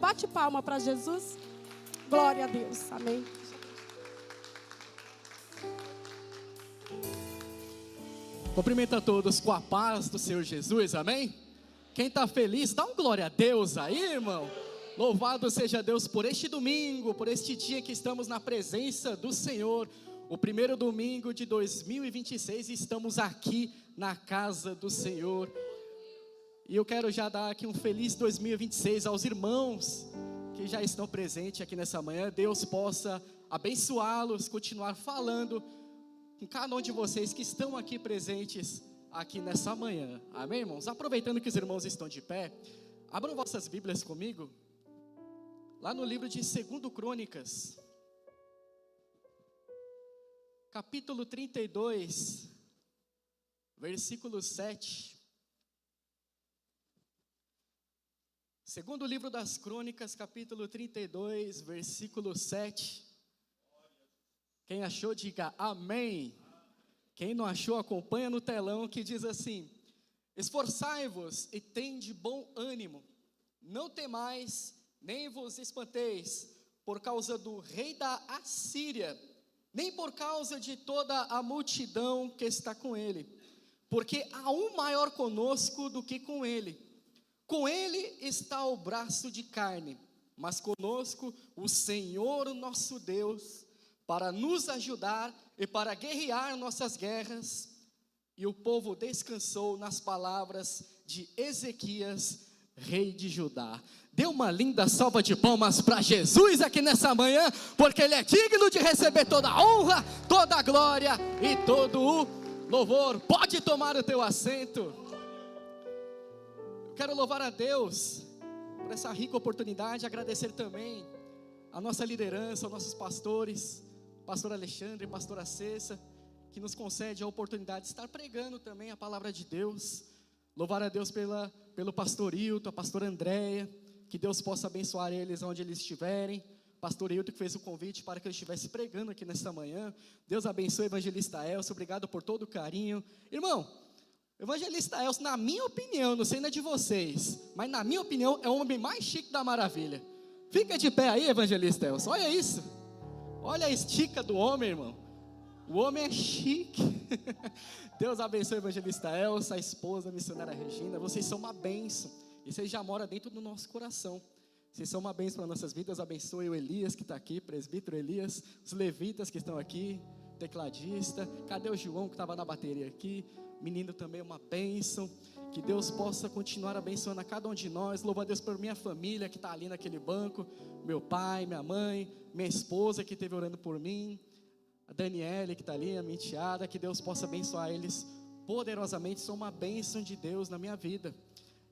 Bate palma para Jesus. Glória a Deus. Amém. Cumprimento a todos com a paz do Senhor Jesus, amém? Quem está feliz, dá um glória a Deus aí, irmão. Louvado seja Deus por este domingo, por este dia que estamos na presença do Senhor. O primeiro domingo de 2026, estamos aqui na casa do Senhor. E eu quero já dar aqui um feliz 2026 aos irmãos que já estão presentes aqui nessa manhã. Deus possa abençoá-los, continuar falando com cada um de vocês que estão aqui presentes aqui nessa manhã. Amém, irmãos? Aproveitando que os irmãos estão de pé, abram vossas Bíblias comigo, lá no livro de 2 Crônicas, capítulo 32, versículo 7. Segundo livro das Crônicas, capítulo 32, versículo 7. Quem achou, diga amém. Quem não achou, acompanha no telão, que diz assim: esforçai-vos e tende bom ânimo, não temais, nem vos espanteis, por causa do rei da Assíria, nem por causa de toda a multidão que está com ele, porque há um maior conosco do que com ele. Com ele está o braço de carne, mas conosco o Senhor nosso Deus, para nos ajudar e para guerrear nossas guerras. E o povo descansou nas palavras de Ezequias, rei de Judá. Dê uma linda salva de palmas para Jesus aqui nessa manhã, porque Ele é digno de receber toda a honra, toda a glória e todo o louvor. Pode tomar o teu assento. Quero louvar a Deus por essa rica oportunidade, agradecer também a nossa liderança, aos nossos pastores, pastor Alexandre, pastora Cessa, que nos concede a oportunidade de estar pregando também a palavra de Deus. Louvar a Deus pelo pastor Hilton, a pastora Andréia, que Deus possa abençoar eles onde eles estiverem. Pastor Hilton que fez o convite para que eu estivesse pregando aqui nesta manhã. Deus abençoe o evangelista Elcio, obrigado por todo o carinho. Irmão, o evangelista Elcio, na minha opinião, não sei na de vocês, mas na minha opinião, é o homem mais chique da maravilha. Fica de pé aí, evangelista Elcio, olha isso. Olha a estica do homem, irmão. O homem é chique. Deus abençoe o evangelista Elcio, a esposa, a missionária Regina. Vocês são uma bênção, e vocês já moram dentro do nosso coração. Vocês são uma bênção para nossas vidas. Abençoe o Elias que está aqui, presbítero Elias, os levitas que estão aqui, tecladista. Cadê o João que estava na bateria aqui? Menino também, uma bênção. Que Deus possa continuar abençoando a cada um de nós. Louvo a Deus por minha família que está ali naquele banco, meu pai, minha mãe, minha esposa que esteve orando por mim, a Daniele que está ali, a minha enteada. Que Deus possa abençoar eles poderosamente. São uma bênção de Deus na minha vida.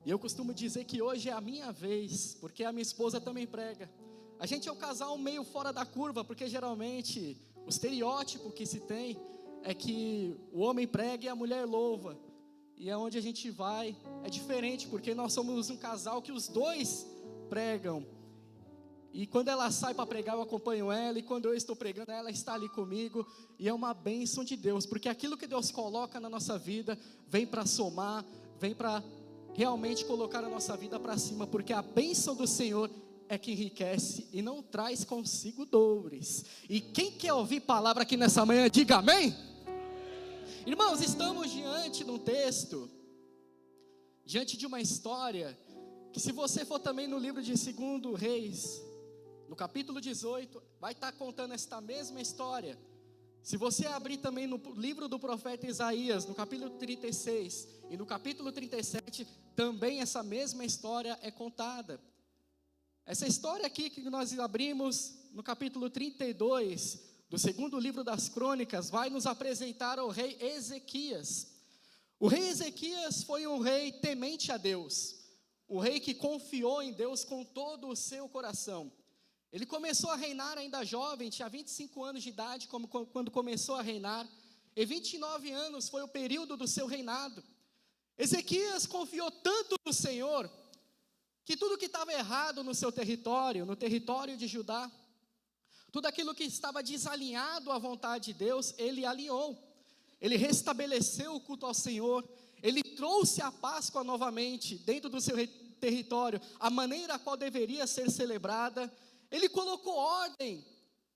E eu costumo dizer que hoje é a minha vez, porque a minha esposa também prega. A gente é o casal meio fora da curva, porque geralmente o estereótipo que se tem é que o homem prega e a mulher louva. E aonde a gente vai é diferente, porque nós somos um casal que os dois pregam. E quando ela sai para pregar, eu acompanho ela, e quando eu estou pregando, ela está ali comigo. E é uma bênção de Deus, porque aquilo que Deus coloca na nossa vida vem para somar, vem para realmente colocar a nossa vida para cima, porque a bênção do Senhor é que enriquece e não traz consigo dores. E quem quer ouvir palavra aqui nessa manhã, diga amém. Irmãos, estamos diante de um texto, diante de uma história, que se você for também no livro de 2 Reis, no capítulo 18, vai estar contando esta mesma história. Se você abrir também no livro do profeta Isaías, no capítulo 36 e no capítulo 37, também essa mesma história é contada. Essa história aqui que nós abrimos no capítulo 32, do segundo livro das Crônicas, vai nos apresentar o rei Ezequias. O rei Ezequias foi um rei temente a Deus, o rei que confiou em Deus com todo o seu coração. Ele começou a reinar ainda jovem, tinha 25 anos de idade quando começou a reinar, e 29 anos foi o período do seu reinado. Ezequias confiou tanto no Senhor, que tudo que estava errado no seu território, no território de Judá, tudo aquilo que estava desalinhado à vontade de Deus, ele alinhou. Ele restabeleceu o culto ao Senhor. Ele trouxe a Páscoa novamente dentro do seu território, a maneira a qual deveria ser celebrada. Ele colocou ordem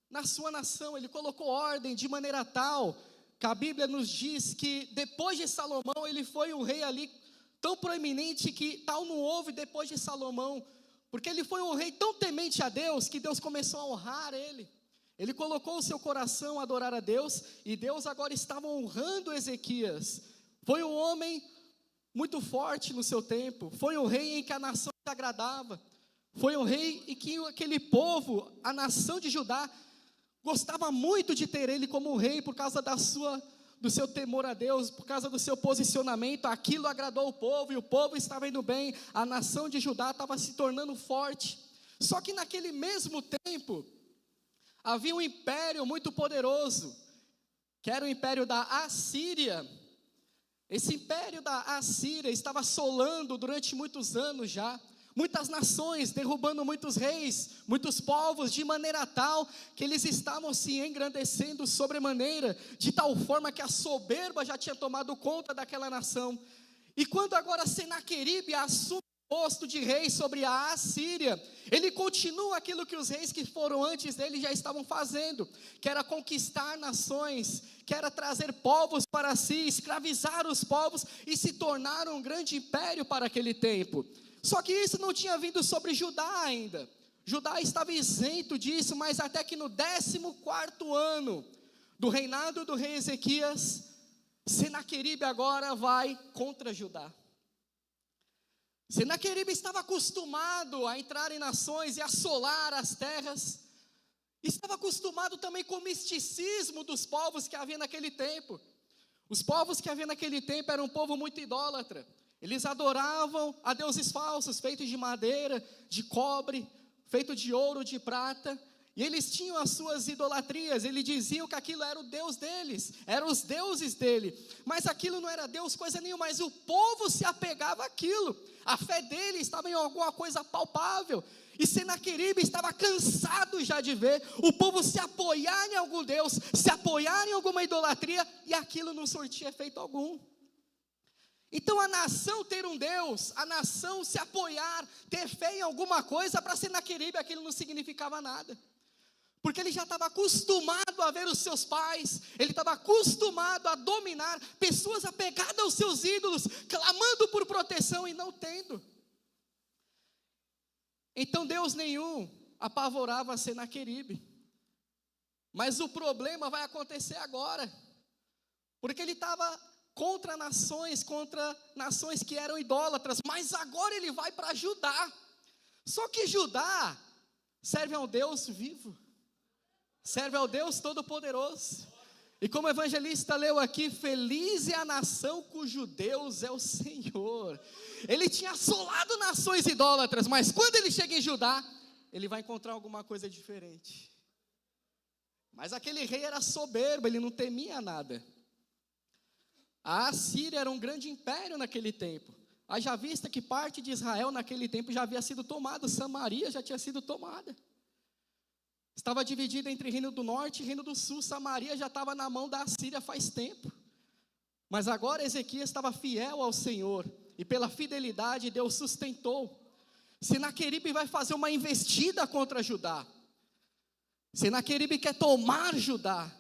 na sua nação, ele colocou ordem de maneira tal, que a Bíblia nos diz que depois de Salomão, ele foi um rei ali tão proeminente que tal não houve depois de Salomão, porque ele foi um rei tão temente a Deus, que Deus começou a honrar ele. Ele colocou o seu coração a adorar a Deus, e Deus agora estava honrando Ezequias. Foi um homem muito forte no seu tempo, foi um rei em que a nação se agradava, foi um rei em que aquele povo, a nação de Judá, gostava muito de ter ele como rei, por causa do seu temor a Deus, por causa do seu posicionamento. Aquilo agradou o povo, e o povo estava indo bem, a nação de Judá estava se tornando forte. Só que naquele mesmo tempo, havia um império muito poderoso, que era o império da Assíria. Esse império da Assíria estava assolando durante muitos anos já, muitas nações, derrubando muitos reis, muitos povos, de maneira tal, que eles estavam se engrandecendo sobremaneira, de tal forma que a soberba já tinha tomado conta daquela nação. E quando agora Senaqueribe assume o posto de rei sobre a Assíria, ele continua aquilo que os reis que foram antes dele já estavam fazendo, que era conquistar nações, que era trazer povos para si, escravizar os povos e se tornar um grande império para aquele tempo. Só que isso não tinha vindo sobre Judá ainda. Judá estava isento disso, mas até que no 14º ano do reinado do rei Ezequias, Senaqueribe agora vai contra Judá. Senaqueribe estava acostumado a entrar em nações e assolar as terras. Estava acostumado também com o misticismo dos povos que havia naquele tempo. Os povos que havia naquele tempo eram um povo muito idólatra. Eles adoravam a deuses falsos, feitos de madeira, de cobre, feito de ouro, de prata. E eles tinham as suas idolatrias. Eles diziam que aquilo era o Deus deles, eram os deuses dele. Mas aquilo não era Deus coisa nenhuma, mas o povo se apegava àquilo. A fé dele estava em alguma coisa palpável. E Senaqueribe estava cansado já de ver o povo se apoiar em algum Deus, se apoiar em alguma idolatria, e aquilo não surtia efeito algum. Então a nação ter um Deus, a nação se apoiar, ter fé em alguma coisa, para Senaqueribe aquilo não significava nada. Porque ele já estava acostumado a ver os seus pais, ele estava acostumado a dominar pessoas apegadas aos seus ídolos, clamando por proteção e não tendo. Então Deus nenhum apavorava Senaqueribe. Mas o problema vai acontecer agora, porque ele estava contra nações que eram idólatras, mas agora ele vai para Judá. Só que Judá serve a um Deus vivo, serve ao Deus Todo-Poderoso. E como o evangelista leu aqui, feliz é a nação cujo Deus é o Senhor. Ele tinha assolado nações idólatras, mas quando ele chega em Judá, ele vai encontrar alguma coisa diferente. Mas aquele rei era soberbo, ele não temia nada. A Assíria era um grande império naquele tempo. Haja vista que parte de Israel naquele tempo já havia sido tomada, Samaria já tinha sido tomada. Estava dividida entre Reino do Norte e Reino do Sul. Samaria já estava na mão da Assíria faz tempo. Mas agora Ezequias estava fiel ao Senhor, e pela fidelidade Deus sustentou. Senaqueribe vai fazer uma investida contra Judá. Senaqueribe quer tomar Judá,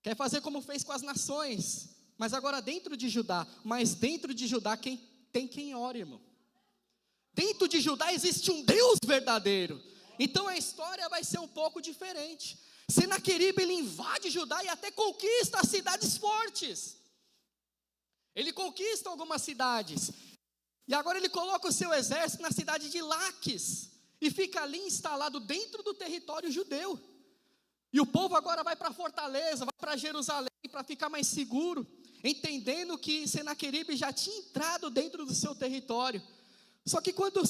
quer fazer como fez com as nações, mas agora dentro de Judá. Mas dentro de Judá tem quem ora, irmão. Dentro de Judá existe um Deus verdadeiro. Então a história vai ser um pouco diferente. Senaqueribe ele invade Judá e até conquista as cidades fortes. Ele conquista algumas cidades. E agora ele coloca o seu exército na cidade de Laques e fica ali instalado dentro do território judeu. E o povo agora vai para a fortaleza, vai para Jerusalém para ficar mais seguro, entendendo que Senaqueribe já tinha entrado dentro do seu território. Só que quando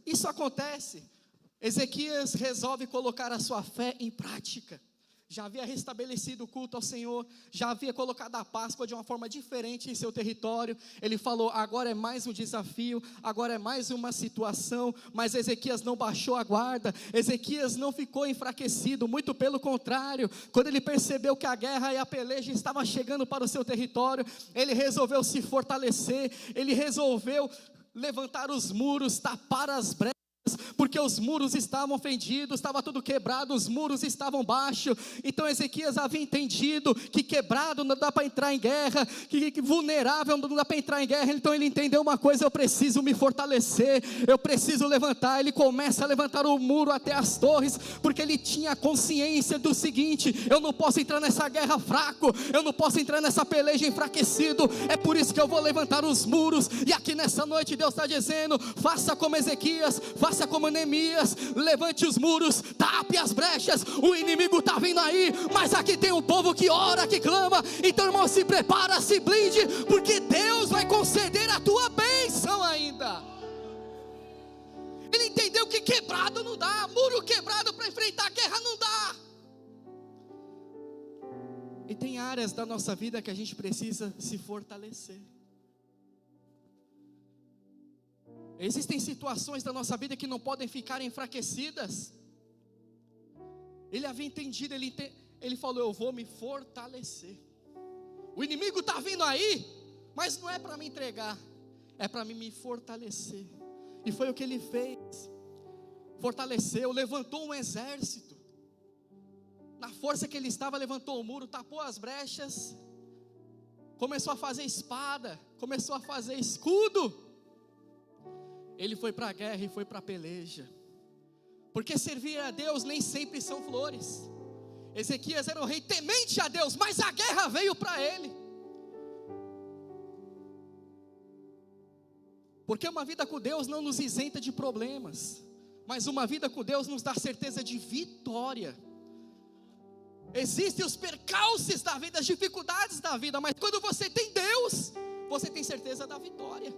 isso acontece, Ezequias resolve colocar a sua fé em prática. Já havia restabelecido o culto ao Senhor, já havia colocado a Páscoa de uma forma diferente em seu território. Ele falou, agora é mais um desafio, agora é mais uma situação. Mas Ezequias não baixou a guarda, Ezequias não ficou enfraquecido, muito pelo contrário. Quando ele percebeu que a guerra e a peleja estavam chegando para o seu território, ele resolveu se fortalecer, ele resolveu levantar os muros, tapar as brechas, porque os muros estavam fendidos, estava tudo quebrado, os muros estavam baixos. Então Ezequias havia entendido que quebrado não dá para entrar em guerra, que vulnerável não dá para entrar em guerra. Então ele entendeu uma coisa: eu preciso me fortalecer, eu preciso levantar. Ele começa a levantar o muro até as torres, porque ele tinha consciência do seguinte: eu não posso entrar nessa guerra fraco, eu não posso entrar nessa peleja enfraquecido. É por isso que eu vou levantar os muros. E aqui nessa noite Deus está dizendo: faça como Ezequias, faça como Neemias, levante os muros, tape as brechas. O inimigo está vindo aí, mas aqui tem um povo que ora, que clama. Então, irmão, se prepara, se blinde, porque Deus vai conceder a tua bênção ainda. Ele entendeu que quebrado não dá, muro quebrado para enfrentar a guerra não dá. E tem áreas da nossa vida que a gente precisa se fortalecer. Existem situações da nossa vida que não podem ficar enfraquecidas. Ele havia entendido, ele falou: eu vou me fortalecer. O inimigo está vindo aí, mas não é para me entregar, é para me fortalecer. E foi o que ele fez. Fortaleceu, levantou um exército. Na força que ele estava, levantou o muro, tapou as brechas, começou a fazer espada, começou a fazer escudo. Ele foi para a guerra e foi para a peleja, porque servir a Deus nem sempre são flores. Ezequias era um rei temente a Deus, mas a guerra veio para ele. Porque uma vida com Deus não nos isenta de problemas, mas uma vida com Deus nos dá certeza de vitória. Existem os percalços da vida, as dificuldades da vida, mas quando você tem Deus, você tem certeza da vitória.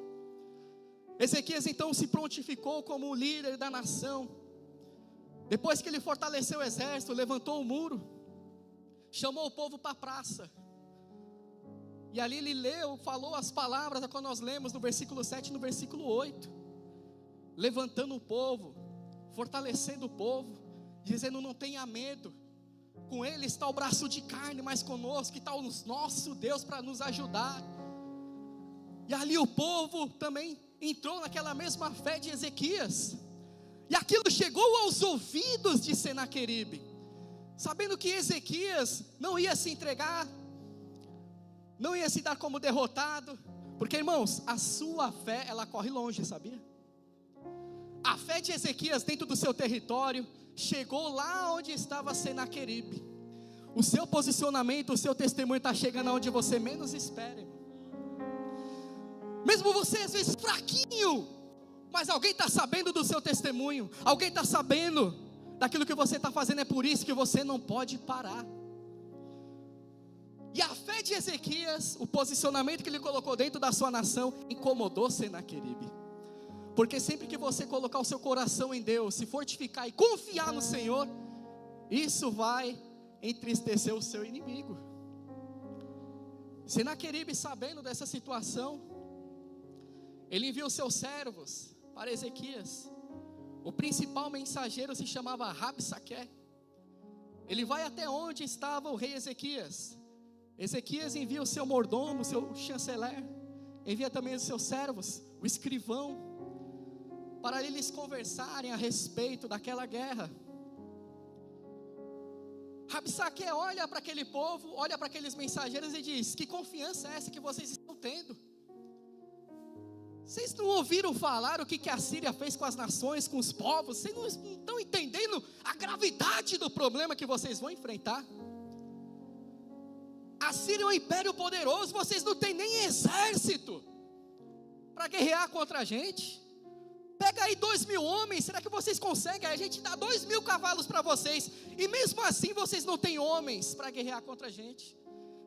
Ezequias então se prontificou como o líder da nação. Depois que ele fortaleceu o exército, levantou o muro, chamou o povo para a praça. E ali ele falou as palavras que nós lemos no versículo 7 e no versículo 8. Levantando o povo, fortalecendo o povo, dizendo: não tenha medo. Com ele está o braço de carne, mas conosco está o nosso Deus para nos ajudar. E ali o povo também entrou naquela mesma fé de Ezequias, e aquilo chegou aos ouvidos de Senaqueribe, sabendo que Ezequias não ia se entregar, não ia se dar como derrotado, porque, irmãos, a sua fé, ela corre longe, sabia? A fé de Ezequias dentro do seu território chegou lá onde estava Senaqueribe. O seu posicionamento, o seu testemunho está chegando aonde você menos espera, irmão. Mesmo você às vezes fraquinho, mas alguém está sabendo do seu testemunho, alguém está sabendo daquilo que você está fazendo. É por isso que você não pode parar. E a fé de Ezequias, o posicionamento que ele colocou dentro da sua nação, incomodou Senaqueribe. Porque sempre que você colocar o seu coração em Deus, se fortificar e confiar no Senhor, isso vai entristecer o seu inimigo. Senaqueribe, sabendo dessa situação, ele enviou seus servos para Ezequias. O principal mensageiro se chamava Rabsaque. Ele vai até onde estava o rei Ezequias. Ezequias envia o seu mordomo, o seu chanceler, envia também os seus servos, o escrivão, para eles conversarem a respeito daquela guerra. Rabsaque olha para aquele povo, olha para aqueles mensageiros e diz: que confiança é essa que vocês estão tendo? Vocês não ouviram falar o que a Síria fez com as nações, com os povos? Vocês não estão entendendo a gravidade do problema que vocês vão enfrentar? A Síria é um império poderoso, vocês não têm nem exército para guerrear contra a gente. Pega aí 2.000 homens, será que vocês conseguem? A gente dá 2.000 cavalos para vocês, e mesmo assim vocês não têm homens para guerrear contra a gente.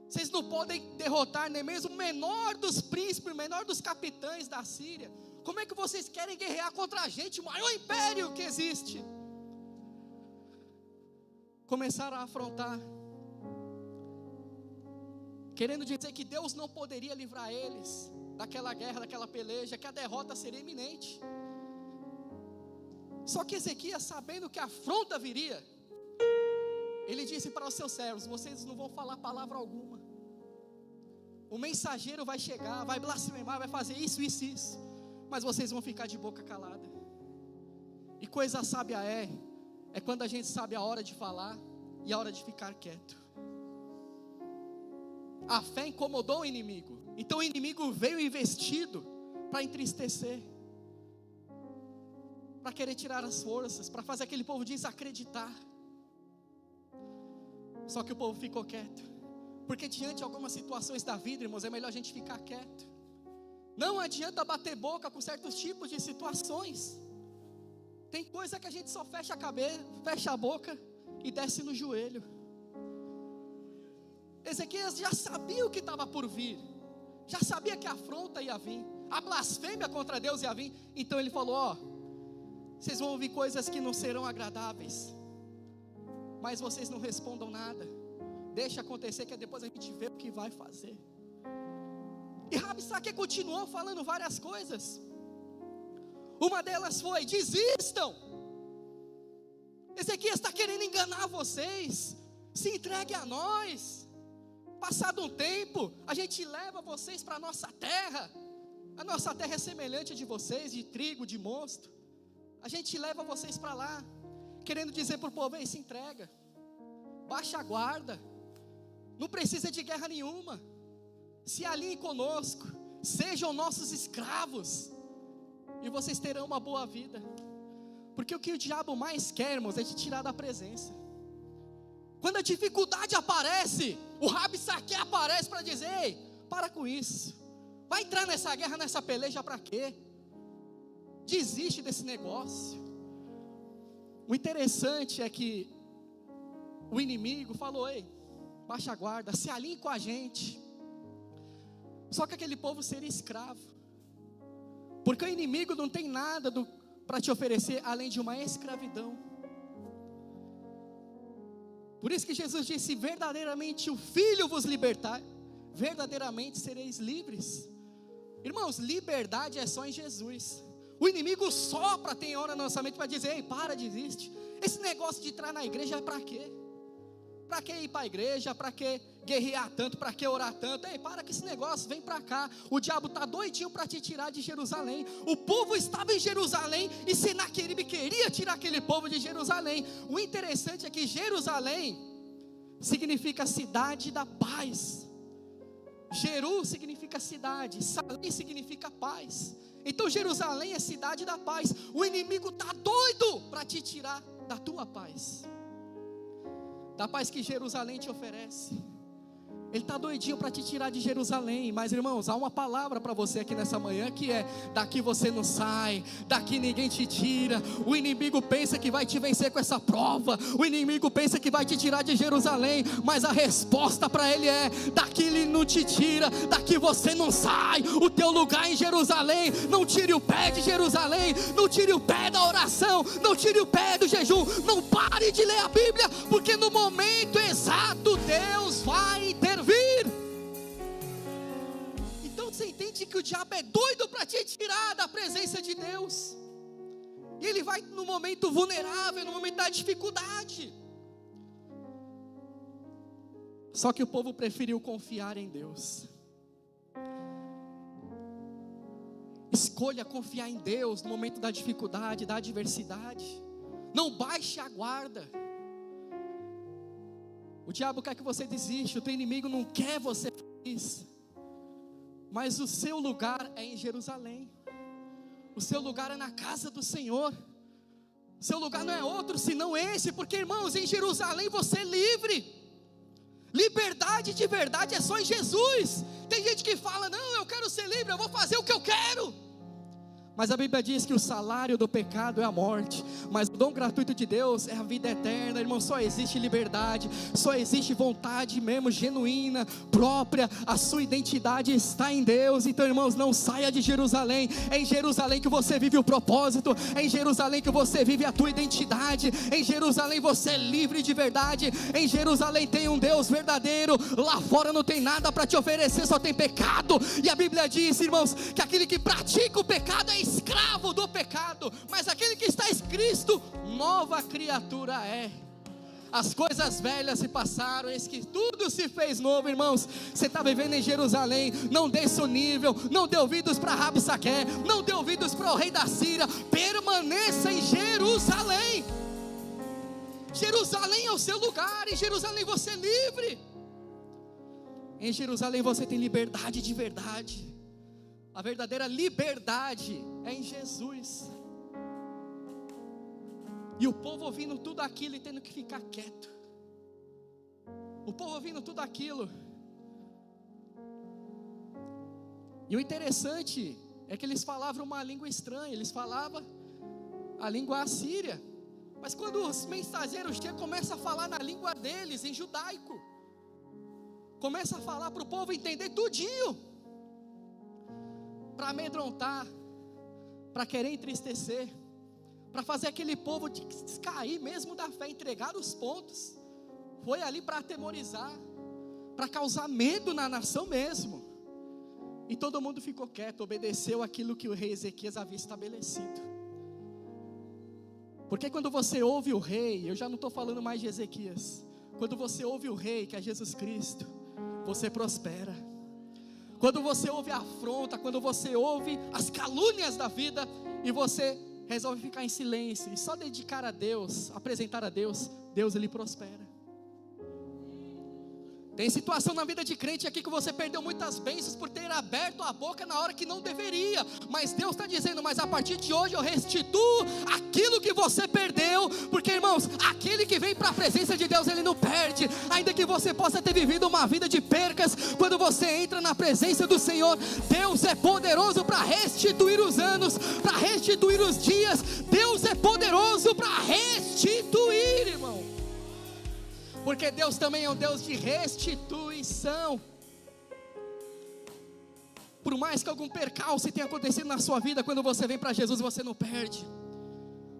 Vocês não podem derrotar nem mesmo o menor dos príncipes, o menor dos capitães da Síria. Como é que vocês querem guerrear contra a gente, o maior império que existe? Começaram a afrontar, querendo dizer que Deus não poderia livrar eles daquela guerra, daquela peleja, que a derrota seria iminente. Só que Ezequias, sabendo que a afronta viria, ele disse para os seus servos: vocês não vão falar palavra alguma. O mensageiro vai chegar, vai blasfemar, vai fazer isso, isso, isso, mas vocês vão ficar de boca calada. E coisa sábia é quando a gente sabe a hora de falar e a hora de ficar quieto. A fé incomodou o inimigo, então o inimigo veio investido para entristecer, para querer tirar as forças, para fazer aquele povo desacreditar. Só que o povo ficou quieto, porque diante de algumas situações da vida, irmãos, é melhor a gente ficar quieto. Não adianta bater boca com certos tipos de situações. Tem coisa que a gente só fecha a cabeça, fecha a boca e desce no joelho. Ezequias já sabia o que estava por vir, já sabia que a afronta ia vir, a blasfêmia contra Deus ia vir. Então ele falou: vocês vão ouvir coisas que não serão agradáveis, mas vocês não respondam nada, deixa acontecer que depois a gente vê o que vai fazer. E Rabsaque continuou falando várias coisas. Uma delas foi: desistam, Ezequias está querendo enganar vocês, se entregue a nós. Passado um tempo, a gente leva vocês para a nossa terra. A nossa terra é semelhante a de vocês, de trigo, de mosto. A gente leva vocês para lá, querendo dizer para o povo: ei, se entrega, baixa a guarda, não precisa de guerra nenhuma, se alinhem conosco, sejam nossos escravos, e vocês terão uma boa vida. Porque o que o diabo mais quer, irmãos, é te tirar da presença. Quando a dificuldade aparece, o Rabsaque aparece para dizer: ei, para com isso, vai entrar nessa guerra, nessa peleja para quê? Desiste desse negócio. O interessante é que o inimigo falou: ei, baixa a guarda, se alinhe com a gente. Só que aquele povo seria escravo, porque o inimigo não tem nada para te oferecer além de uma escravidão. Por isso que Jesus disse: verdadeiramente o Filho vos libertar, verdadeiramente sereis livres. Irmãos, liberdade é só em Jesus. O inimigo sopra, tem hora na nossa mente para dizer: ei, para, desiste. Esse negócio de entrar na igreja é para quê? Para que ir para a igreja? Para que guerrear tanto? Para que orar tanto? Ei, para com esse negócio, vem para cá. O diabo está doidinho para te tirar de Jerusalém. O povo estava em Jerusalém e Senaqueribe queria tirar aquele povo de Jerusalém. O interessante é que Jerusalém significa cidade da paz. Jeru significa cidade, Salém significa paz. Então Jerusalém é cidade da paz. O inimigo está doido para te tirar da tua paz, da paz que Jerusalém te oferece. Ele está doidinho para te tirar de Jerusalém. Mas irmãos, há uma palavra para você aqui nessa manhã, que é: daqui você não sai, daqui ninguém te tira. O inimigo pensa que vai te vencer com essa prova, o inimigo pensa que vai te tirar de Jerusalém, mas a resposta para ele é: daqui ele não te tira, daqui você não sai. O teu lugar é em Jerusalém. Não tire o pé de Jerusalém, não tire o pé da oração, não tire o pé do jejum, não pare de ler a Bíblia, porque no momento exato Deus vai intervir. Então você entende que o diabo é doido para te tirar da presença de Deus, e ele vai no momento vulnerável, no momento da dificuldade. Só que o povo preferiu confiar em Deus. Escolha confiar em Deus no momento da dificuldade, da adversidade. Não baixe a guarda. O diabo quer que você desista, o teu inimigo não quer você feliz. Mas o seu lugar é em Jerusalém. O seu lugar é na casa do Senhor. O seu lugar não é outro senão esse. Porque, irmãos, em Jerusalém você é livre. Liberdade de verdade é só em Jesus. Tem gente que fala: não, eu quero ser livre, eu vou fazer o que eu quero. Mas a Bíblia diz que o salário do pecado é a morte, mas o dom gratuito de Deus é a vida eterna. Irmão, só existe liberdade, só existe vontade mesmo, genuína, própria. A sua identidade está em Deus. Então, irmãos, não saia de Jerusalém. É em Jerusalém que você vive o propósito, é em Jerusalém que você vive a tua identidade. Em Jerusalém você é livre de verdade. Em Jerusalém tem um Deus verdadeiro. Lá fora não tem nada para te oferecer, só tem pecado. E a Bíblia diz, irmãos, que aquele que pratica o pecado é escravo do pecado, mas aquele que está em Cristo, nova criatura é. as coisas velhas se passaram, eis que tudo se fez novo. Irmãos, você está vivendo em Jerusalém, não desça o nível, não dê ouvidos para Rabsaque, não dê ouvidos para o rei da Síria, permaneça em Jerusalém. Jerusalém é o seu lugar, em Jerusalém você é livre, em Jerusalém você tem liberdade de verdade. A verdadeira liberdade é em Jesus. E o povo ouvindo tudo aquilo e tendo que ficar quieto. O povo ouvindo tudo aquilo. E o interessante é que eles falavam uma língua estranha. Eles falavam a língua assíria. Mas quando os mensageiros chegam, começam a falar na língua deles, em judaico. Começa a falar para o povo entender tudinho. Para amedrontar, para querer entristecer, para fazer aquele povo cair mesmo da fé, entregar os pontos. Foi ali para atemorizar, para causar medo na nação mesmo. E todo mundo ficou quieto, obedeceu aquilo que o rei Ezequias havia estabelecido. Porque quando você ouve o rei, eu já não estou falando mais de Ezequias, quando você ouve o rei, que é Jesus Cristo, você prospera. Quando você ouve a afronta, quando você ouve as calúnias da vida, e você resolve ficar em silêncio, e só dedicar a Deus, apresentar a Deus, Deus ele prospera. Tem situação na vida de crente aqui que você perdeu muitas bênçãos por ter aberto a boca na hora que não deveria. Mas Deus está dizendo, mas a partir de hoje eu restituo aquilo que você perdeu. Porque irmãos, aquele que vem para a presença de Deus, ele não perde. Ainda que você possa ter vivido uma vida de percas, quando você entra na presença do Senhor, Deus é poderoso para restituir os anos, para restituir os dias. Deus é poderoso para restituir, irmão. Porque Deus também é um Deus de restituição. Por mais que algum percalço tenha acontecido na sua vida, quando você vem para Jesus, você não perde.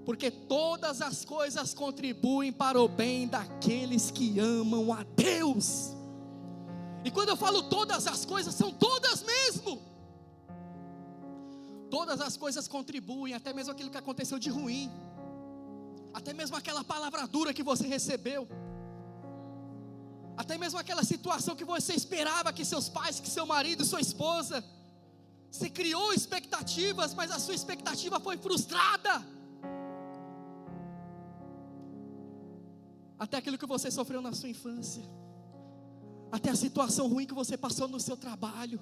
Porque todas as coisas contribuem para o bem daqueles que amam a Deus. E quando eu falo todas as coisas, são todas mesmo. Todas as coisas contribuem, até mesmo aquilo que aconteceu de ruim, até mesmo aquela palavra dura que você recebeu, até mesmo aquela situação que você esperava que seus pais, que seu marido, sua esposa, você criou expectativas, mas a sua expectativa foi frustrada. Até aquilo que você sofreu na sua infância, até a situação ruim que você passou no seu trabalho.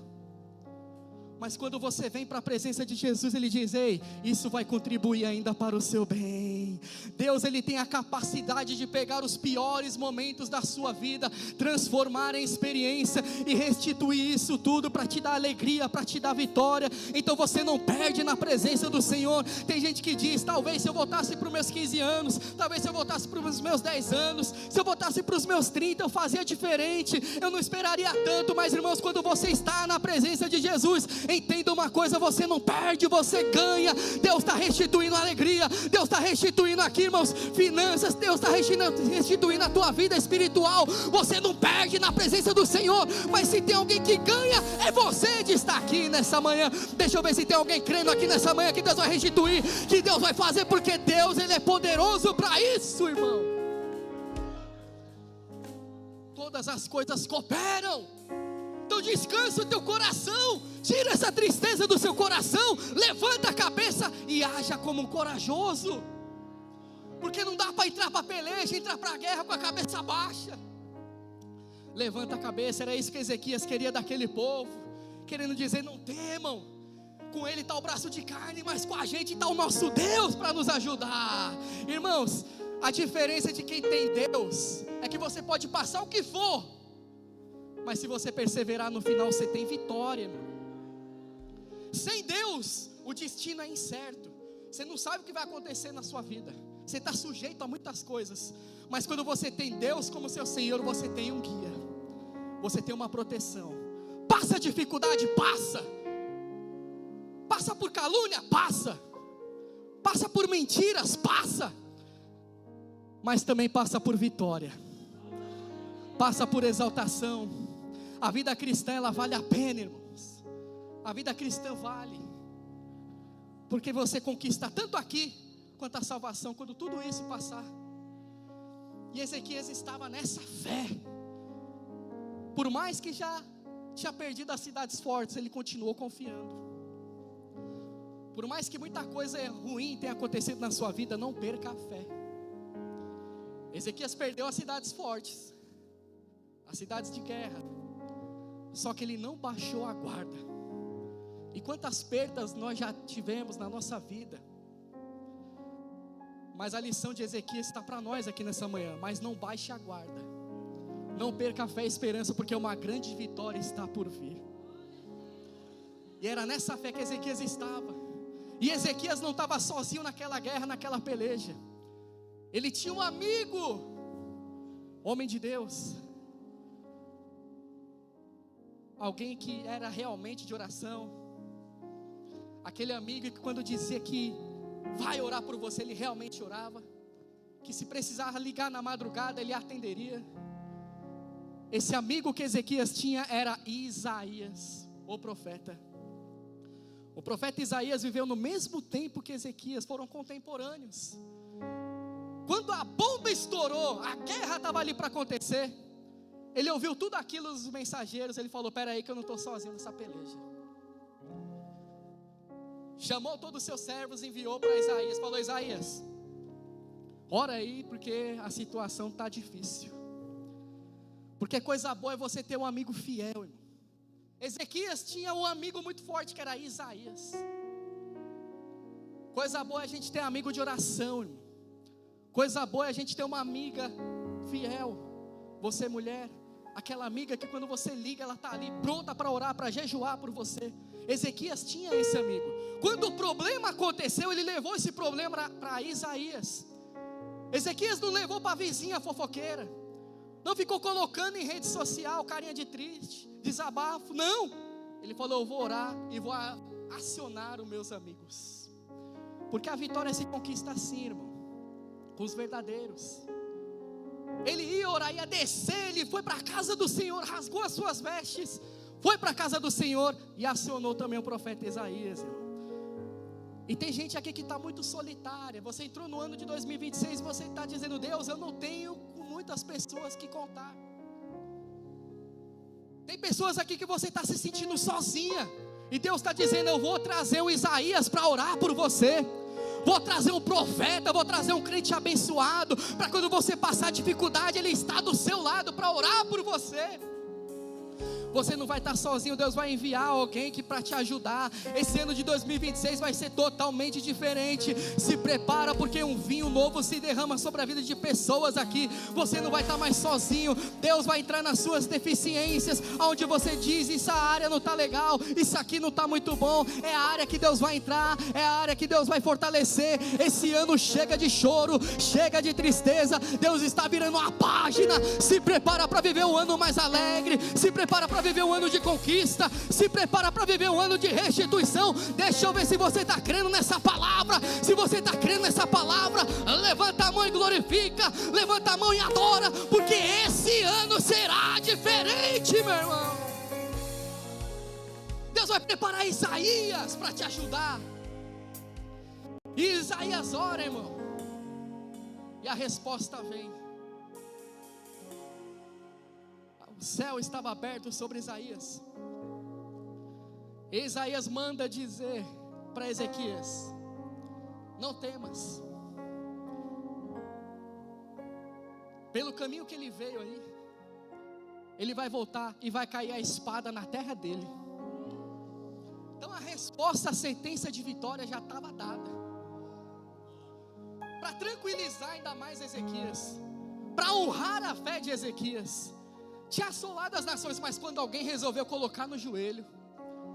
Mas quando você vem para a presença de Jesus, Ele diz, ei, isso vai contribuir ainda para o seu bem. Deus, Ele tem a capacidade de pegar os piores momentos da sua vida, transformar em experiência e restituir isso tudo para te dar alegria, para te dar vitória. Então você não perde na presença do Senhor. Tem gente que diz, talvez se eu voltasse para os meus 15 anos, talvez se eu voltasse para os meus 10 anos, se eu voltasse para os meus 30, eu fazia diferente, eu não esperaria tanto. Mas irmãos, quando você está na presença de Jesus, entenda uma coisa, você não perde, você ganha. Deus está restituindo a alegria, Deus está restituindo aqui, irmãos, finanças, Deus está restituindo a tua vida espiritual. Você não perde na presença do Senhor, mas se tem alguém que ganha, é você de estar aqui nessa manhã. Deixa eu ver se tem alguém crendo aqui nessa manhã que Deus vai restituir, que Deus vai fazer, porque Deus, Ele é poderoso para isso, irmão. Todas as coisas cooperam. Então descansa o teu coração, tira essa tristeza do seu coração, levanta a cabeça e haja como um corajoso. Porque não dá para entrar para a peleja, entrar para a guerra com a cabeça baixa. Levanta a cabeça, era isso que Ezequias queria daquele povo, querendo dizer, não temam, com ele está o braço de carne, mas com a gente está o nosso Deus para nos ajudar. Irmãos, a diferença de quem tem Deus é que você pode passar o que for, mas se você perseverar no final, você tem vitória, irmão. Sem Deus, o destino é incerto. Você não sabe o que vai acontecer na sua vida. Você está sujeito a muitas coisas. Mas quando você tem Deus como seu Senhor, você tem um guia, você tem uma proteção. Passa dificuldade, passa. Passa por calúnia, passa. Passa por mentiras, passa. Mas também passa por vitória. Passa por exaltação. A vida cristã, ela vale a pena, irmãos. A vida cristã vale. Porque você conquista tanto aqui, quanto a salvação, quando tudo isso passar. E Ezequias estava nessa fé. Por mais que já tinha perdido as cidades fortes, ele continuou confiando. Por mais que muita coisa ruim tenha acontecido na sua vida, não perca a fé. Ezequias perdeu as cidades fortes, as cidades de guerra, só que ele não baixou a guarda. E quantas perdas nós já tivemos na nossa vida. Mas a lição de Ezequias está para nós aqui nessa manhã. Mas não baixe a guarda, não perca a fé e a esperança, porque uma grande vitória está por vir. E era nessa fé que Ezequias estava. E Ezequias não estava sozinho naquela guerra, naquela peleja. Ele tinha um amigo, homem de Deus, alguém que era realmente de oração. Aquele amigo que quando dizia que vai orar por você, ele realmente orava. Que se precisar ligar na madrugada, ele atenderia. Esse amigo que Ezequias tinha era Isaías, o profeta. O profeta Isaías viveu no mesmo tempo que Ezequias, foram contemporâneos. Quando a bomba estourou, a guerra estava ali para acontecer, ele ouviu tudo aquilo dos mensageiros, ele falou: espera aí que eu não estou sozinho nessa peleja. Chamou todos os seus servos, enviou para Isaías, falou: Isaías, ora aí porque a situação está difícil. Porque coisa boa é você ter um amigo fiel, irmão. Ezequias tinha um amigo muito forte que era Isaías. Coisa boa é a gente ter um amigo de oração, irmão. Coisa boa é a gente ter uma amiga fiel. Você mulher, aquela amiga que quando você liga ela está ali pronta para orar, para jejuar por você. Ezequias tinha esse amigo. Quando o problema aconteceu, ele levou esse problema para Isaías. Ezequias não levou para a vizinha fofoqueira, não ficou colocando em rede social carinha de triste, desabafo, não. Ele falou: eu vou orar e vou acionar os meus amigos. Porque a vitória se conquista assim, irmão, com os verdadeiros. Ele ia orar, ia descer, ele foi para a casa do Senhor, rasgou as suas vestes, foi para a casa do Senhor e acionou também o profeta Isaías, irmão. E tem gente aqui que está muito solitária. Você entrou no ano de 2026 e você está dizendo: Deus, eu não tenho muitas pessoas que contar. Tem pessoas aqui que você está se sentindo sozinha, e Deus está dizendo: eu vou trazer o Isaías para orar por você. Vou trazer um profeta, vou trazer um crente abençoado, para quando você passar dificuldade, ele está do seu lado para orar por você. Você não vai estar sozinho, Deus vai enviar alguém que para te ajudar. Esse ano de 2026 vai ser totalmente diferente. Se prepara, porque um vinho novo se derrama sobre a vida de pessoas aqui. Você não vai estar mais sozinho. Deus vai entrar nas suas deficiências, onde você diz: essa área não está legal, isso aqui não está muito bom. É a área que Deus vai entrar, é a área que Deus vai fortalecer. Esse ano chega de choro, chega de tristeza. Deus está virando uma página. Se prepara para viver um ano mais alegre. Se prepara para viver um ano de conquista. Se prepara para viver um ano de restituição. Deixa eu ver se você está crendo nessa palavra. Se você está crendo nessa palavra, levanta a mão e glorifica. Levanta a mão e adora, porque esse ano será diferente, meu irmão. Deus vai preparar Isaías para te ajudar. E Isaías ora, irmão, e a resposta vem. O céu estava aberto sobre Isaías. Isaías manda dizer para Ezequias: não temas. Pelo caminho que ele veio aí, ele vai voltar e vai cair a espada na terra dele. Então a resposta, a sentença de vitória já estava dada. Para tranquilizar ainda mais Ezequias, para honrar a fé de Ezequias, tinha assolado as nações, mas quando alguém resolveu colocar no joelho,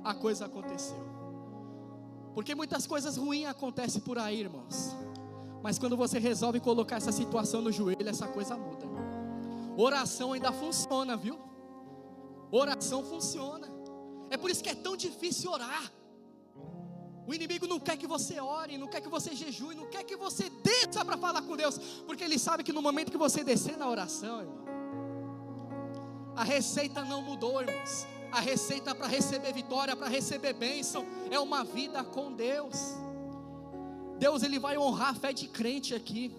a coisa aconteceu. Porque muitas coisas ruins acontecem por aí, irmãos, mas quando você resolve colocar essa situação no joelho, essa coisa muda. Oração ainda funciona, viu? Oração funciona. É por isso que é tão difícil orar. O inimigo não quer que você ore, não quer que você jejue, não quer que você desça para falar com Deus, porque ele sabe que no momento que você descer na oração, irmão, a receita não mudou, irmãos. A receita para receber vitória, para receber bênção, é uma vida com Deus. Deus, ele vai honrar a fé de crente aqui.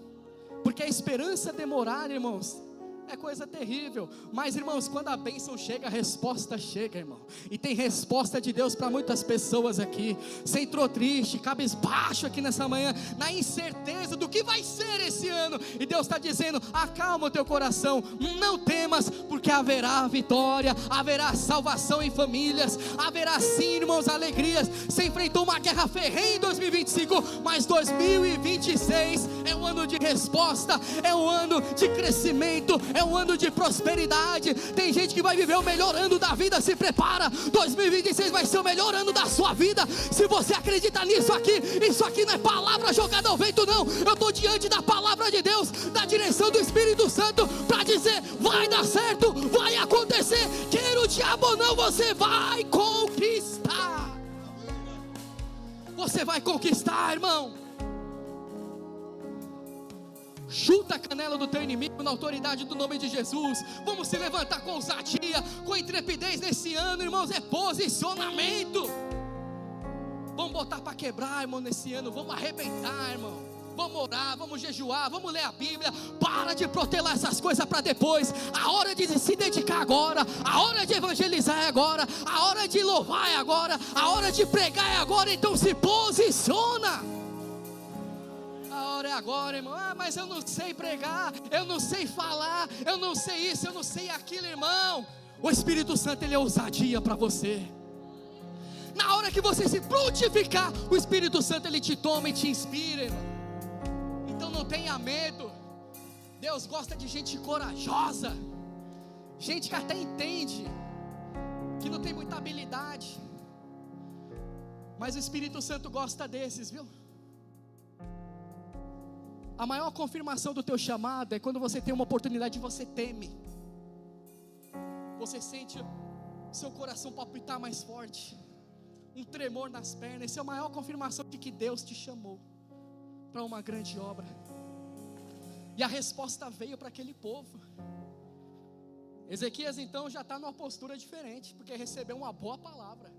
porque a esperança demorar, irmãos, é coisa terrível. Mas, irmãos, quando a bênção chega, a resposta chega, irmão. E tem resposta de Deus para muitas pessoas aqui. Você entrou triste, cabisbaixo aqui nessa manhã, na incerteza do que vai ser esse ano, e Deus está dizendo: acalma o teu coração, não temas, porque haverá vitória, haverá salvação em famílias, haverá sim, irmãos, alegrias. Você enfrentou uma guerra ferrenha em 2025, mas 2026 é um ano de resposta, é um ano de crescimento, é um ano de prosperidade. Tem gente que vai viver o melhor ano da vida. Se prepara, 2026 vai ser o melhor ano da sua vida. Se você acredita nisso aqui, isso aqui não é palavra jogada ao vento, não. Eu estou diante da palavra de Deus, da direção do Espírito Santo, para dizer: vai dar certo, vai acontecer. Queira o diabo ou não, você vai conquistar. Você vai conquistar, irmão. Chuta a canela do teu inimigo na autoridade do nome de Jesus. Vamos se levantar com ousadia, com intrepidez nesse ano, irmãos. É posicionamento. Vamos botar para quebrar, irmão, nesse ano. Vamos arrebentar, irmão. Vamos orar, vamos jejuar, vamos ler a Bíblia. Para de protelar essas coisas para depois. A hora de se dedicar agora. A hora de evangelizar é agora. A hora de louvar é agora. A hora de pregar é agora. Então se posiciona. A hora é agora, irmão. Mas eu não sei pregar, eu não sei falar, eu não sei isso, eu não sei aquilo, irmão. O Espírito Santo, ele é ousadia para você. Na hora que você se prontificar, o Espírito Santo, ele te toma e te inspira, irmão. Então não tenha medo. Deus gosta de gente corajosa, gente que até entende que não tem muita habilidade, mas o Espírito Santo gosta desses, viu? A maior confirmação do teu chamado é quando você tem uma oportunidade e você teme. Você sente seu coração palpitar mais forte, um tremor nas pernas. Essa é a maior confirmação de que Deus te chamou para uma grande obra. E a resposta veio para aquele povo. Ezequias então já está numa postura diferente, porque recebeu uma boa palavra.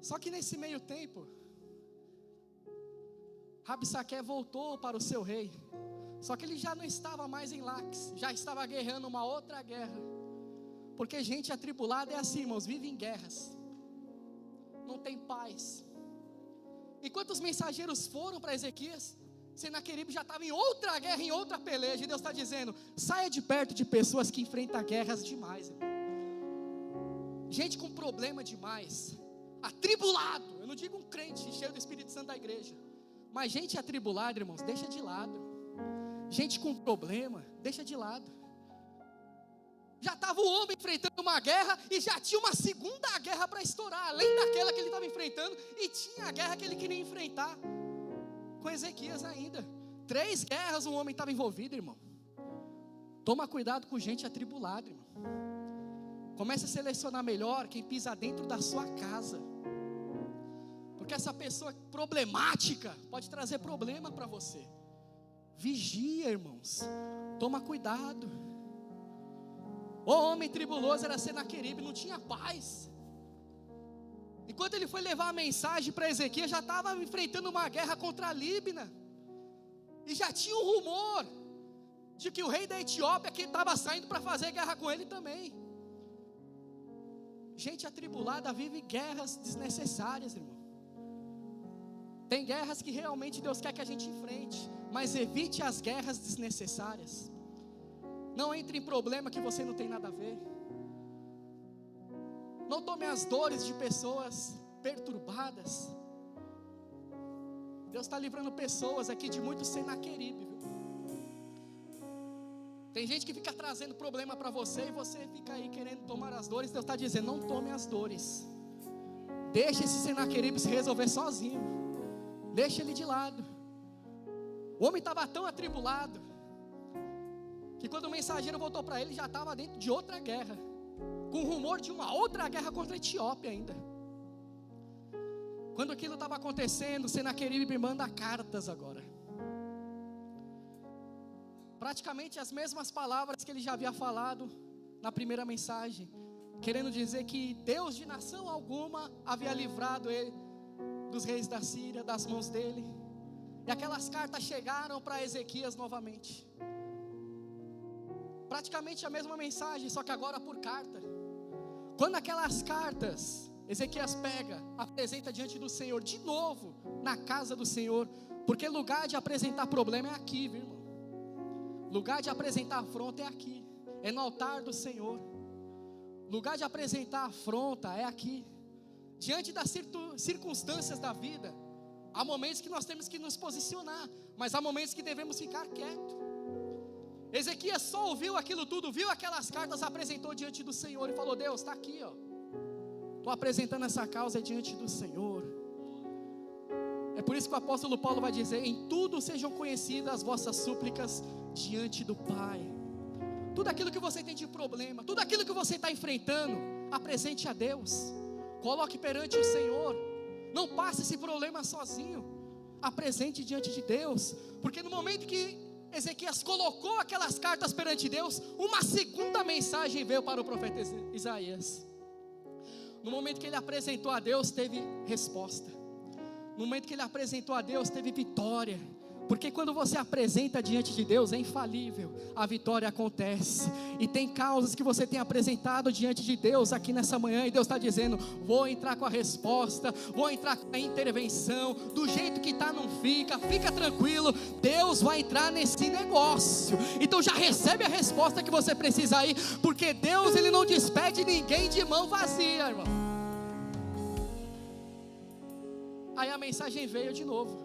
Só que nesse meio tempo, Rabsaque voltou para o seu rei. Só que ele já não estava mais em Laques, já estava guerreando uma outra guerra. Porque gente atribulada é assim, irmãos, vive em guerras, não tem paz. Enquanto os mensageiros foram para Ezequias, Senaqueribe já estava em outra guerra, em outra peleja. E Deus está dizendo: saia de perto de pessoas que enfrentam guerras demais, irmão. Gente com problema demais, atribulado. Eu não digo um crente cheio do Espírito Santo da igreja, mas gente atribulada, irmãos, deixa de lado. Gente com problema, deixa de lado. Já estava o homem enfrentando uma guerra e já tinha uma segunda guerra para estourar, além daquela que ele estava enfrentando, e tinha a guerra que ele queria enfrentar com Ezequias ainda. 3 guerras um homem estava envolvido, irmão. Toma cuidado com gente atribulada, irmão. Comece a selecionar melhor quem pisa dentro da sua casa, porque essa pessoa problemática pode trazer problema para você. Vigia, irmãos, toma cuidado. O homem tribuloso era Senaqueribe, não tinha paz. Enquanto ele foi levar a mensagem para Ezequias, já estava enfrentando uma guerra contra a Líbina, e já tinha um rumor de que o rei da Etiópia que estava saindo para fazer guerra com ele também. Gente atribulada vive guerras desnecessárias, irmão. Tem guerras que realmente Deus quer que a gente enfrente, mas evite as guerras desnecessárias. Não entre em problema que você não tem nada a ver. Não tome as dores de pessoas perturbadas. Deus está livrando pessoas aqui de muito Senaqueribe, viu? Tem gente que fica trazendo problema para você, e você fica aí querendo tomar as dores. Deus está dizendo: não tome as dores. Deixa esse Senaqueribe se resolver sozinho. Deixa ele de lado. O homem estava tão atribulado que quando o mensageiro voltou para ele, já estava dentro de outra guerra, com rumor de uma outra guerra contra a Etiópia ainda. Quando aquilo estava acontecendo, Senaqueribe manda cartas agora, praticamente as mesmas palavras que ele já havia falado na primeira mensagem, querendo dizer que Deus de nação alguma havia livrado ele dos reis da Síria, das mãos dele. E aquelas cartas chegaram para Ezequias novamente. Praticamente a mesma mensagem, só que agora por carta. Quando aquelas cartas, Ezequias pega, apresenta diante do Senhor, de novo, na casa do Senhor. Porque lugar de apresentar problema é aqui, viu, irmão? Lugar de apresentar afronta é aqui. É no altar do Senhor. Lugar de apresentar afronta é aqui. Diante das circunstâncias da vida, há momentos que nós temos que nos posicionar, mas há momentos que devemos ficar quietos. Ezequias só ouviu aquilo tudo, viu aquelas cartas, apresentou diante do Senhor e falou: Deus, está aqui, ó. Estou apresentando essa causa diante do Senhor. É por isso que o apóstolo Paulo vai dizer: em tudo sejam conhecidas as vossas súplicas diante do Pai. Tudo aquilo que você tem de problema, tudo aquilo que você está enfrentando, apresente a Deus. Coloque perante o Senhor. Não passe esse problema sozinho. Apresente diante de Deus. Porque no momento que Ezequias colocou aquelas cartas perante Deus, uma segunda mensagem veio para o profeta Isaías. No momento que ele apresentou a Deus, teve resposta. No momento que ele apresentou a Deus, teve vitória. Porque quando você apresenta diante de Deus, é infalível, a vitória acontece. E tem causas que você tem apresentado diante de Deus aqui nessa manhã, e Deus está dizendo: vou entrar com a resposta, vou entrar com a intervenção. Do jeito que está não fica, fica tranquilo, Deus vai entrar nesse negócio. Então já recebe a resposta que você precisa aí, porque Deus, Ele não despede ninguém de mão vazia, irmão. Aí a mensagem veio de novo,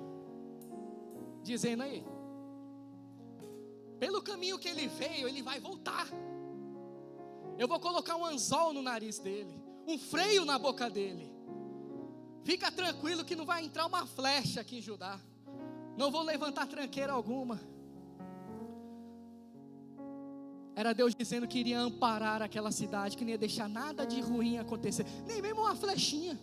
dizendo aí: pelo caminho que ele veio, ele vai voltar. Eu vou colocar um anzol no nariz dele, um freio na boca dele. Fica tranquilo que não vai entrar uma flecha aqui em Judá. Não vou levantar tranqueira alguma. Era Deus dizendo que iria amparar aquela cidade, que não ia deixar nada de ruim acontecer, nem mesmo uma flechinha.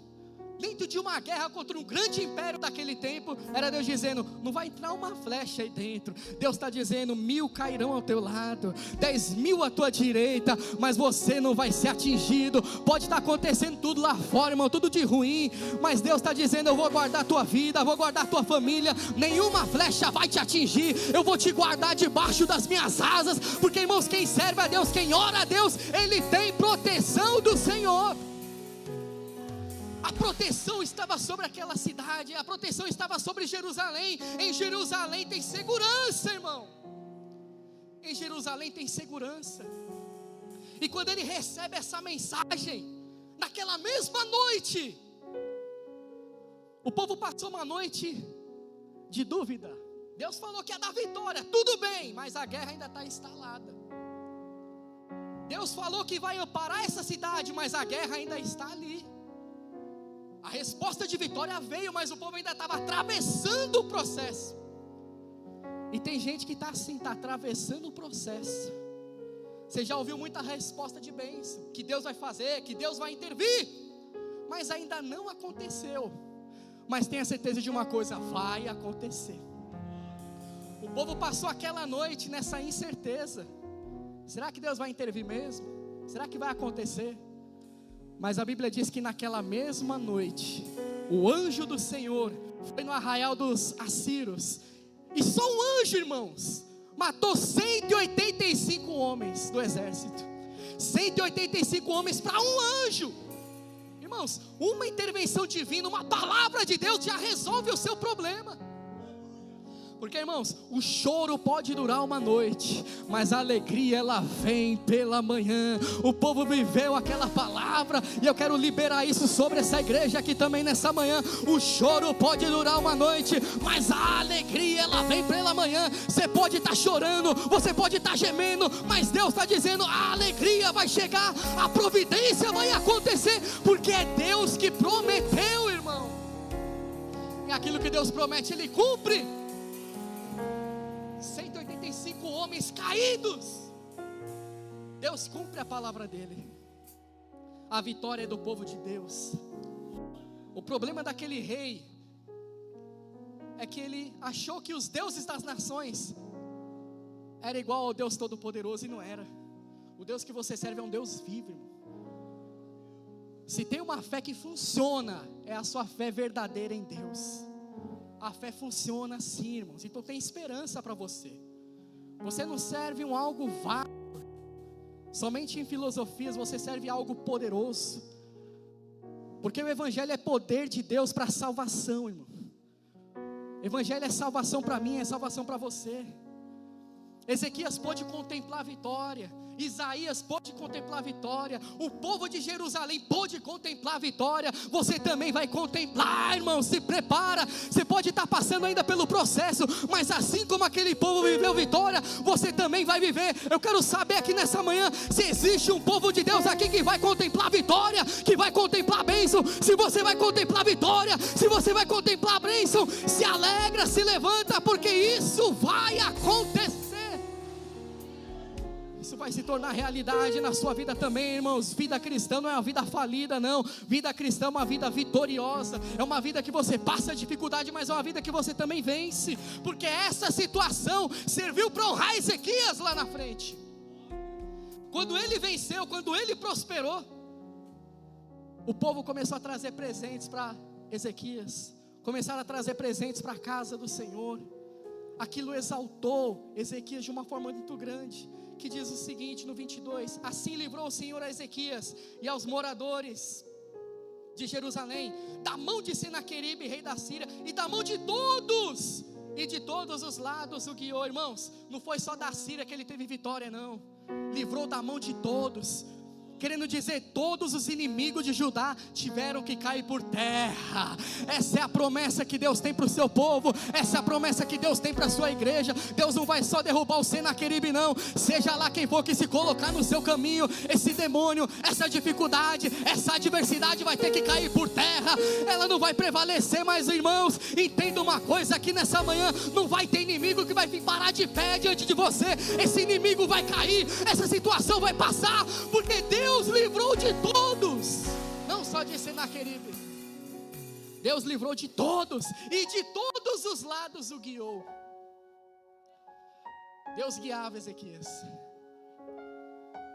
Dentro de uma guerra contra um grande império daquele tempo, era Deus dizendo: não vai entrar uma flecha aí dentro. Deus está dizendo: 1000 cairão ao teu lado, 10.000 à tua direita, mas você não vai ser atingido. Pode estar acontecendo tudo lá fora, irmão, tudo de ruim, mas Deus está dizendo: eu vou guardar a tua vida, vou guardar a tua família. Nenhuma flecha vai te atingir. Eu vou te guardar debaixo das minhas asas. Porque, irmãos, quem serve a Deus, quem ora a Deus, ele tem proteção do Senhor. A proteção estava sobre aquela cidade, a proteção estava sobre Jerusalém. Em Jerusalém tem segurança, irmão. Em Jerusalém tem segurança. E quando ele recebe essa mensagem, naquela mesma noite, o povo passou uma noite de dúvida. Deus falou que ia dar vitória, tudo bem, mas a guerra ainda está instalada. Deus falou que vai amparar essa cidade, mas a guerra ainda está ali. A resposta de vitória veio, mas o povo ainda estava atravessando o processo. E tem gente que está assim, está atravessando o processo. Você já ouviu muita resposta de bênção, que Deus vai fazer, que Deus vai intervir, mas ainda não aconteceu. Mas tenha certeza de uma coisa: vai acontecer. O povo passou aquela noite nessa incerteza. Será que Deus vai intervir mesmo? Será que vai acontecer? Mas a Bíblia diz que naquela mesma noite, o anjo do Senhor foi no arraial dos assírios. E só um anjo, irmãos, matou 185 homens do exército. 185 homens para um anjo. Irmãos, uma intervenção divina, uma palavra de Deus já resolve o seu problema. Porque, irmãos, o choro pode durar uma noite, mas a alegria ela vem pela manhã. O povo viveu aquela palavra, e eu quero liberar isso sobre essa igreja aqui também nessa manhã. O choro pode durar uma noite, mas a alegria ela vem pela manhã. Você pode estar chorando, você pode estar gemendo, mas Deus está dizendo: a alegria vai chegar, a providência vai acontecer, porque é Deus que prometeu, irmão. E aquilo que Deus promete, Ele cumpre. 185 homens caídos. Deus cumpre a palavra dele. A vitória é do povo de Deus. O problema daquele rei é que ele achou que os deuses das nações era igual ao Deus Todo-Poderoso, e não era. O Deus que você serve é um Deus vivo, irmão. Se tem uma fé que funciona, é a sua fé verdadeira em Deus. A fé funciona assim, irmãos. Então tem esperança para você. Você não serve um algo vago. Somente em filosofias você serve algo poderoso. Porque o Evangelho é poder de Deus para salvação, irmão. Evangelho é salvação para mim, é salvação para você. Ezequias pôde contemplar a vitória, Isaías pôde contemplar a vitória, o povo de Jerusalém pôde contemplar a vitória. Você também vai contemplar, irmão. Se prepara. Você pode estar passando ainda pelo processo, mas assim como aquele povo viveu vitória, você também vai viver. Eu quero saber aqui nessa manhã, se existe um povo de Deus aqui que vai contemplar a vitória, que vai contemplar a bênção. Se você vai contemplar a vitória, se você vai contemplar a bênção, se alegra, se levanta, porque isso vai acontecer. Isso vai se tornar realidade na sua vida também, irmãos. Vida cristã não é uma vida falida, não. Vida cristã é uma vida vitoriosa. É uma vida que você passa dificuldade, mas é uma vida que você também vence. Porque essa situação serviu para honrar Ezequias lá na frente. Quando ele venceu, quando ele prosperou, o povo começou a trazer presentes para Ezequias. Começaram a trazer presentes para a casa do Senhor. Aquilo exaltou Ezequias de uma forma muito grande, que diz o seguinte no 22: assim livrou o Senhor a Ezequias e aos moradores de Jerusalém da mão de Senaqueribe, rei da Síria, e da mão de todos, e de todos os lados o guiou. Irmãos, não foi só da Síria que ele teve vitória, não. Livrou da mão de todos. Querendo dizer, todos os inimigos de Judá tiveram que cair por terra. Essa é a promessa que Deus tem para o seu povo. Essa é a promessa que Deus tem para a sua igreja. Deus não vai só derrubar o Senaqueribe, não. Seja lá quem for que se colocar no seu caminho, esse demônio, essa dificuldade, essa adversidade vai ter que cair por terra. Ela não vai prevalecer mais, irmãos. Entenda uma coisa aqui nessa manhã: não vai ter inimigo que vai vir parar de pé diante de você. Esse inimigo vai cair, essa situação vai passar, porque Deus livrou de todos, não só de Senaqueribe. Deus livrou de todos, e de todos os lados o guiou. Deus guiava Ezequias.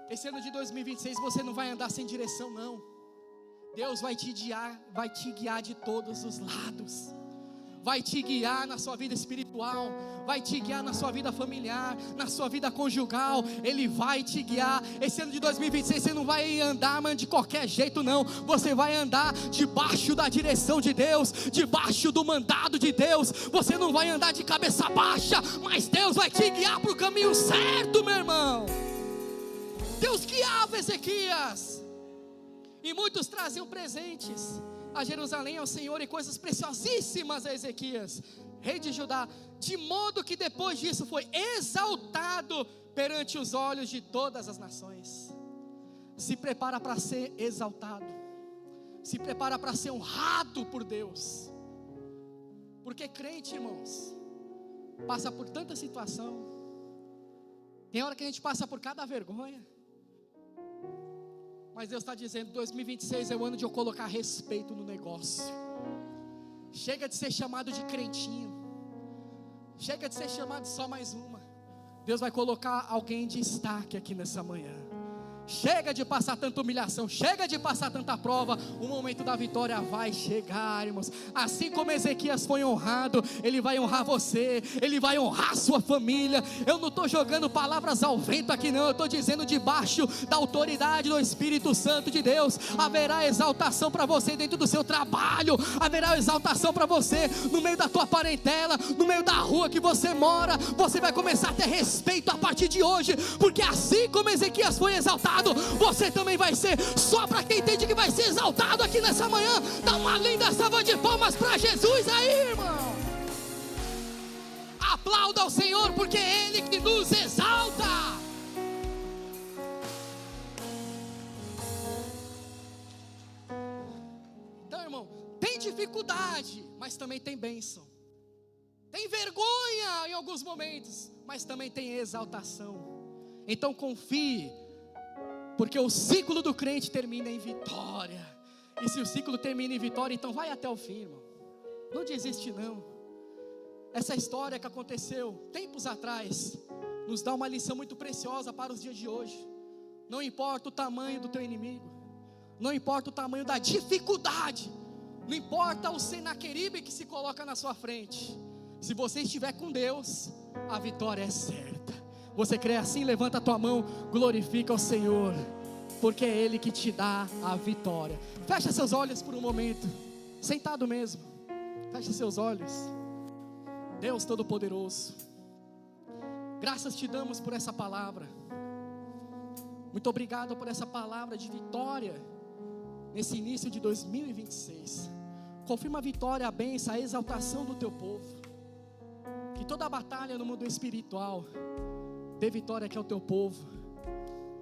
Esse ano de 2026 você não vai andar sem direção, não. Deus vai te guiar de todos os lados. Vai te guiar na sua vida espiritual, vai te guiar na sua vida familiar, na sua vida conjugal. Ele vai te guiar. Esse ano de 2026 você não vai andar, mano, de qualquer jeito, não. Você vai andar debaixo da direção de Deus, debaixo do mandado de Deus. Você não vai andar de cabeça baixa, mas Deus vai te guiar para o caminho certo, meu irmão. Deus guiava Ezequias, e muitos traziam presentes a Jerusalém, ao Senhor, e coisas preciosíssimas a Ezequias, rei de Judá, de modo que depois disso foi exaltado perante os olhos de todas as nações. Se prepara para ser exaltado, se prepara para ser honrado por Deus, porque crente, irmãos, passa por tanta situação. Tem hora que a gente passa por cada vergonha, mas Deus está dizendo: 2026 é o ano de eu colocar respeito no negócio. Chega de ser chamado de crentinho, chega de ser chamado de só mais uma. Deus vai colocar alguém em destaque aqui nessa manhã. Chega de passar tanta humilhação, chega de passar tanta prova. O momento da vitória vai chegar, irmãos. Assim como Ezequias foi honrado, Ele vai honrar você, Ele vai honrar a sua família. Eu não estou jogando palavras ao vento aqui, não. Eu estou dizendo, debaixo da autoridade do Espírito Santo de Deus, haverá exaltação para você dentro do seu trabalho, haverá exaltação para você no meio da tua parentela, no meio da rua que você mora. Você vai começar a ter respeito a partir de hoje, porque assim como Ezequias foi exaltado, você também vai ser. Só para quem entende que vai ser exaltado aqui nessa manhã, dá uma linda salva de palmas para Jesus aí, irmão. Aplauda ao Senhor, porque é Ele que nos exalta. Então, irmão, tem dificuldade, mas também tem bênção. Tem vergonha em alguns momentos, mas também tem exaltação. Então confie, porque o ciclo do crente termina em vitória. E se o ciclo termina em vitória, então vai até o fim, irmão. Não desiste, não. Essa história que aconteceu tempos atrás nos dá uma lição muito preciosa para os dias de hoje. Não importa o tamanho do teu inimigo, não importa o tamanho da dificuldade, Não importa o Senaqueribe que se coloca na sua frente. Se você estiver com Deus, a vitória é certa. Você crê assim? Levanta a tua mão, glorifica o Senhor, porque é Ele que te dá a vitória. Fecha seus olhos por um momento, sentado mesmo. Fecha seus olhos. Deus Todo-Poderoso, graças te damos por essa palavra. Muito obrigado por essa palavra de vitória nesse início de 2026. Confirma a vitória, a bênção, a exaltação do teu povo. Que toda a batalha no mundo espiritual dê vitória aqui ao teu povo,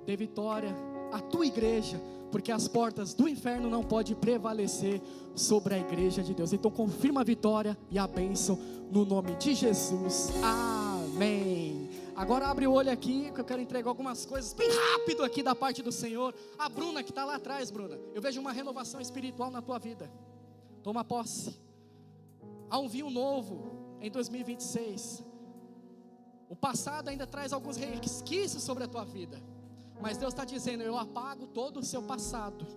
dê vitória à tua igreja, porque as portas do inferno não podem prevalecer sobre a igreja de Deus. Então confirma a vitória e a bênção no nome de Jesus, amém. Agora abre o olho aqui, que eu quero entregar algumas coisas bem rápido aqui da parte do Senhor. A Bruna que está lá atrás, Bruna, eu vejo uma renovação espiritual na tua vida. Toma posse. Há um vinho novo em 2026. O passado ainda traz alguns resquícios sobre a tua vida, mas Deus está dizendo: eu apago todo o seu passado,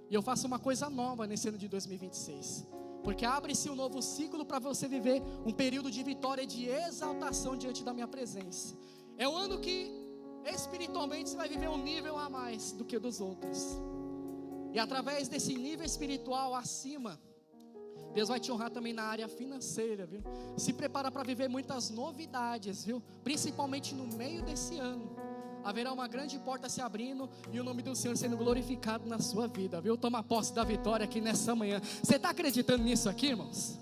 e eu faço uma coisa nova nesse ano de 2026, porque abre-se um novo ciclo para você viver um período de vitória e de exaltação diante da minha presença. É um ano que espiritualmente você vai viver um nível a mais do que dos outros, e através desse nível espiritual acima, Deus vai te honrar também na área financeira, viu? Se prepara para viver muitas novidades, viu? Principalmente no meio desse ano. Haverá uma grande porta se abrindo e o nome do Senhor sendo glorificado na sua vida, viu? Toma posse da vitória aqui nessa manhã. Você está acreditando nisso aqui, irmãos?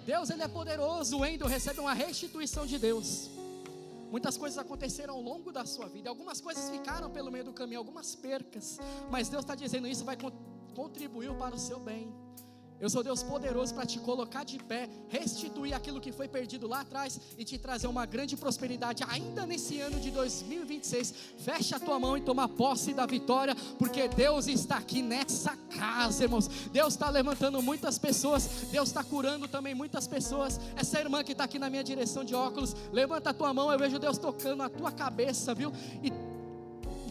Deus, Ele é poderoso. O Wendel recebe uma restituição de Deus. Muitas coisas aconteceram ao longo da sua vida. Algumas coisas ficaram pelo meio do caminho, algumas percas. Mas Deus está dizendo: isso vai contribuir para o seu bem. Eu sou Deus poderoso para te colocar de pé, restituir aquilo que foi perdido lá atrás e te trazer uma grande prosperidade ainda nesse ano de 2026. Fecha a tua mão e toma posse da vitória, porque Deus está aqui nessa casa, irmãos. Deus está levantando muitas pessoas, Deus está curando também muitas pessoas. Essa irmã que está aqui na minha direção de óculos, levanta a tua mão, eu vejo Deus tocando a tua cabeça, viu? E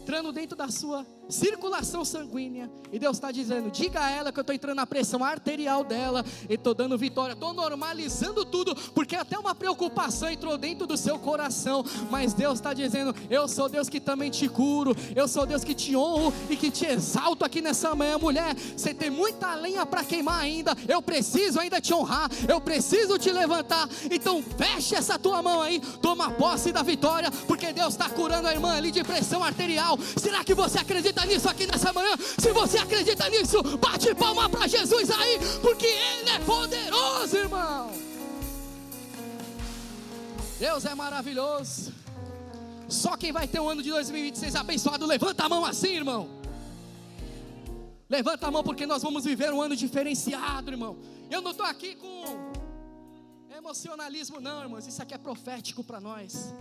entrando dentro da sua circulação sanguínea, e Deus está dizendo: diga a ela que eu estou entrando na pressão arterial dela, e estou dando vitória, estou normalizando tudo, porque até uma preocupação entrou dentro do seu coração, mas Deus está dizendo: eu sou Deus que também te curo, eu sou Deus que te honro e que te exalto aqui nessa manhã. Mulher, você tem muita lenha para queimar ainda, eu preciso ainda te honrar, eu preciso te levantar. Então fecha essa tua mão aí, toma posse da vitória, porque Deus está curando a irmã ali de pressão arterial. Será que você acredita nisso aqui nessa manhã? Se você acredita nisso, bate palma para Jesus aí, porque Ele é poderoso, irmão. Deus é maravilhoso. Só quem vai ter um ano de 2026 abençoado, levanta a mão assim, irmão. Levanta a mão, porque nós vamos viver um ano diferenciado, irmão. Eu não estou aqui com emocionalismo não, irmãos. Isso aqui é profético para nós.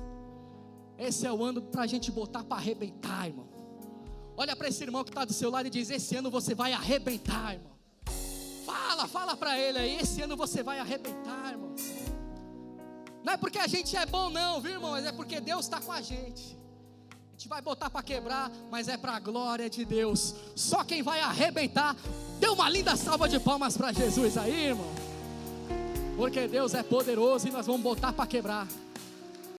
Esse é o ano para a gente botar para arrebentar, irmão. Olha para esse irmão que está do seu lado e diz: esse ano você vai arrebentar, irmão. Fala para ele aí: esse ano você vai arrebentar, irmãos. Não é porque a gente é bom não, viu, irmão? Mas é porque Deus está com a gente. A gente vai botar para quebrar, mas é para a glória de Deus. Só quem vai arrebentar. Dê uma linda salva de palmas para Jesus aí, irmão. Porque Deus é poderoso e nós vamos botar para quebrar.